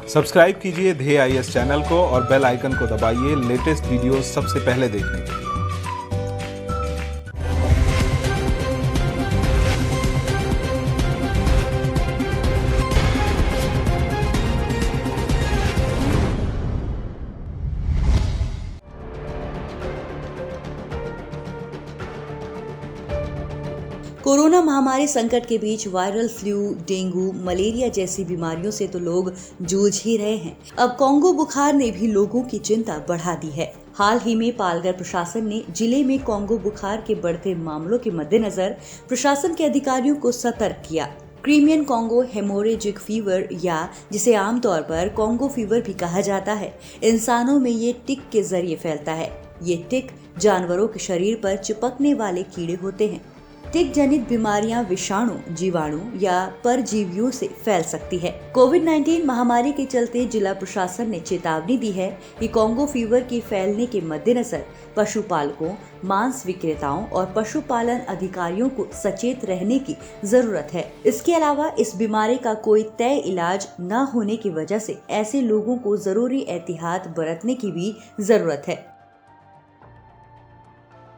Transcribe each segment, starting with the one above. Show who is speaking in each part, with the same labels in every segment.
Speaker 1: Subscribe कीजिए ध्येय IAS channel को और बेल आइकन को दबाइए लेटेस्ट वीडियो सबसे पहले देखने के लिए।
Speaker 2: कोरोना महामारी संकट के बीच वायरल फ्लू, डेंगू, मलेरिया जैसी बीमारियों से तो लोग जूझ ही रहे हैं। अब कोंगो बुखार ने भी लोगों की चिंता बढ़ा दी है। हाल ही में पालघर प्रशासन ने जिले में कोंगो बुखार के बढ़ते मामलों के मद्देनजर प्रशासन के अधिकारियों को सतर्क किया। क्रीमियन कोंगो हेमोरेजिक फीवर या जिसे आमतौर पर कोंगो फीवर भी कहा जाता है, इंसानों में ये टिक के जरिए फैलता है। ये टिक जानवरों के शरीर पर चिपकने वाले कीड़े होते हैं। टिक जनित बीमारियां विषाणु, जीवाणु या परजीवियों से फैल सकती है। कोविड-19 महामारी के चलते जिला प्रशासन ने चेतावनी दी है कि कोंगो फीवर के फैलने के मद्देनजर पशुपालकों, मांस विक्रेताओं और पशुपालन अधिकारियों को सचेत रहने की जरूरत है। इसके अलावा इस बीमारी का कोई तय इलाज न होने की वजह से ऐसे लोगों को जरूरी एहतियात बरतने की भी जरूरत है।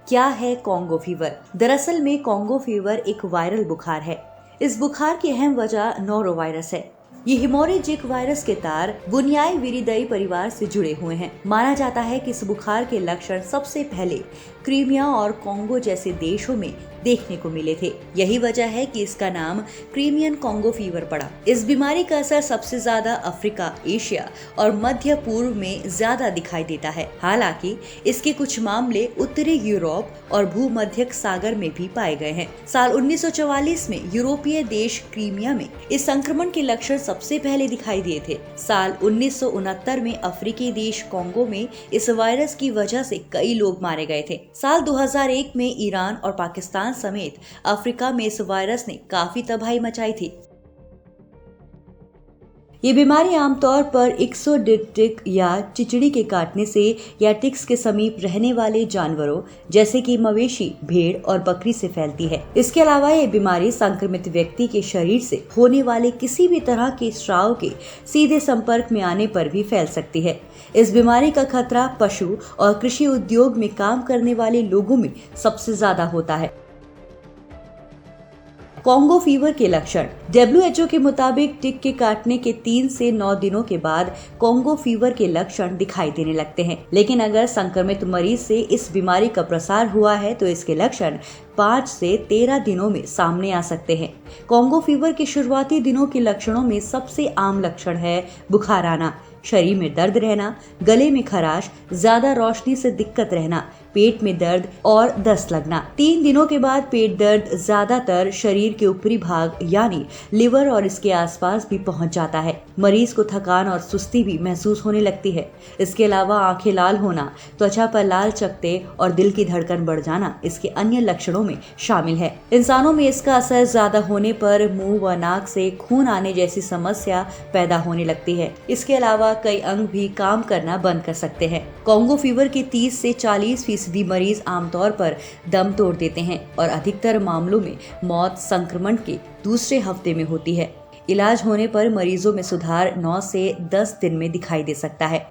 Speaker 2: क्या है कोंगो फीवर? दरअसल में कोंगो फीवर एक वायरल बुखार है। इस बुखार की अहम वजह नोरोवायरस है। ये हेमोरेजिक वायरस के तार बुनियाई विरिडई परिवार से जुड़े हुए हैं। माना जाता है कि इस बुखार के लक्षण सबसे पहले क्रीमिया और कोंगो जैसे देशों में देखने को मिले थे। यही वजह है कि इसका नाम क्रीमियन कोंगो फीवर पड़ा। इस बीमारी का असर सबसे ज्यादा अफ्रीका, एशिया और मध्य पूर्व में ज्यादा दिखाई देता है। हालांकि इसके कुछ मामले उत्तरी यूरोप और भूमध्य सागर में भी पाए गए हैं। साल 1944 में यूरोपीय देश क्रीमिया में इस संक्रमण के लक्षण सबसे पहले दिखाई दिए थे। साल 1969 में अफ्रीकी देश कोंगो में इस वायरस की वजह से कई लोग मारे गए थे। साल 2001 में ईरान और पाकिस्तान समेत अफ्रीका में इस वायरस ने काफी तबाही मचाई थी। ये बीमारी आमतौर पर इक्सोडिड टिक या चिचड़ी के काटने से या टिक्स के समीप रहने वाले जानवरों जैसे कि मवेशी, भेड़ और बकरी से फैलती है। इसके अलावा ये बीमारी संक्रमित व्यक्ति के शरीर से होने वाले किसी भी तरह के स्राव के सीधे संपर्क में आने पर भी फैल सकती है। इस बीमारी का खतरा पशु और कृषि उद्योग में काम करने वाले लोगों में सबसे ज्यादा होता है। कोंगो फीवर के लक्षण। WHO के मुताबिक टिक के काटने के 3 से 9 दिनों के बाद कोंगो फीवर के लक्षण दिखाई देने लगते हैं। लेकिन अगर संक्रमित मरीज से इस बीमारी का प्रसार हुआ है तो इसके लक्षण 5 से 13 दिनों में सामने आ सकते हैं। कोंगो फीवर के शुरुआती दिनों के लक्षणों में सबसे आम लक्षण है बुखार आना, शरीर में दर्द रहना, गले में खराश, ज्यादा रोशनी से दिक्कत रहना, पेट में दर्द और दस्त लगना। 3 दिनों के बाद पेट दर्द ज्यादातर शरीर के ऊपरी भाग यानी लिवर और इसके आसपास भी पहुंच जाता है। मरीज को थकान और सुस्ती भी महसूस होने लगती है। इसके अलावा आंखें लाल होना, त्वचा पर लाल चकत्ते और दिल की धड़कन बढ़ जाना इसके अन्य लक्षणों में शामिल है। इंसानों में इसका असर ज्यादा होने पर मुंह व नाक से खून आने जैसी समस्या पैदा होने लगती है। इसके अलावा कई अंग भी काम करना बंद कर सकते हैं। कोंगो फीवर के 30 से 40% मरीज आमतौर पर दम तोड़ देते हैं और अधिकतर मामलों में मौत संक्रमण के दूसरे हफ्ते में होती है। इलाज होने पर मरीजों में सुधार 9 से 10 दिन में दिखाई दे सकता है।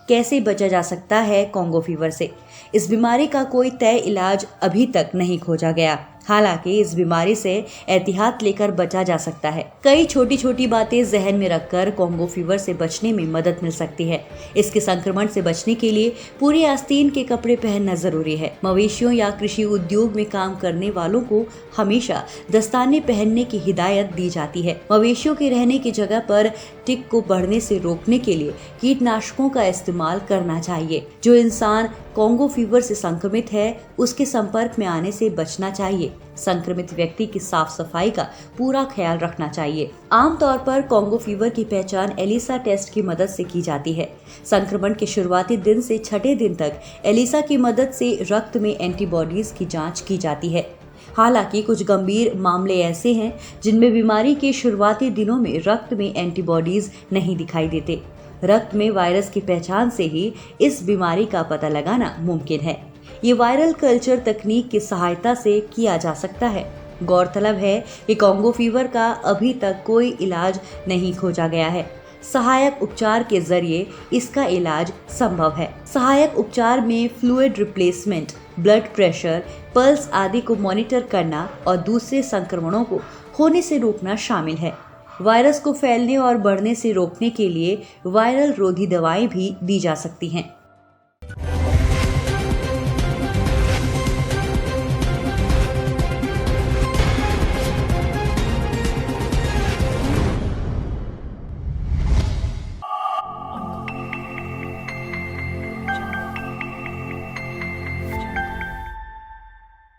Speaker 2: कैसे बचा जा सकता है कोंगो फीवर से? इस बीमारी का कोई तय इलाज अभी तक नहीं खोजा गया। हालांकि इस बीमारी से एहतियात लेकर बचा जा सकता है। कई छोटी छोटी बातें जहन में रखकर कोंगो फीवर से बचने में मदद मिल सकती है। इसके संक्रमण से बचने के लिए पूरे आस्तीन के कपड़े पहनना जरूरी है। मवेशियों या कृषि उद्योग में काम करने वालों को हमेशा दस्ताने पहनने की हिदायत दी जाती है। मवेशियों के रहने की जगह पर टिक को बढ़ने से रोकने के लिए कीटनाशकों का इस्तेमाल करना चाहिए। जो इंसान कोंगो फीवर से संक्रमित है उसके संपर्क में आने से बचना चाहिए। संक्रमित व्यक्ति की साफ सफाई का पूरा ख्याल रखना चाहिए। आमतौर पर कोंगो फीवर की पहचान एलिसा टेस्ट की मदद से की जाती है। संक्रमण के शुरुआती दिन से 6ठे दिन तक एलिसा की मदद से रक्त में एंटीबॉडीज की जांच की जाती है। हालांकि कुछ गंभीर मामले ऐसे हैं जिनमें बीमारी के शुरुआती दिनों में रक्त में एंटीबॉडीज नहीं दिखाई देते। रक्त में वायरस की पहचान से ही इस बीमारी का पता लगाना मुमकिन है। ये वायरल कल्चर तकनीक की सहायता से किया जा सकता है। गौरतलब है कि कॉन्गो फीवर का अभी तक कोई इलाज नहीं खोजा गया है। सहायक उपचार के जरिए इसका इलाज संभव है। सहायक उपचार में fluid replacement, blood pressure, pulse आदि को मॉनिटर करना और दूसरे संक्रमणों को होने से रोकना शामिल है। वायरस को फैलने और बढ़ने से रोकने के लिए वायरल रोधी दवाएं भी दी जा सकती हैं।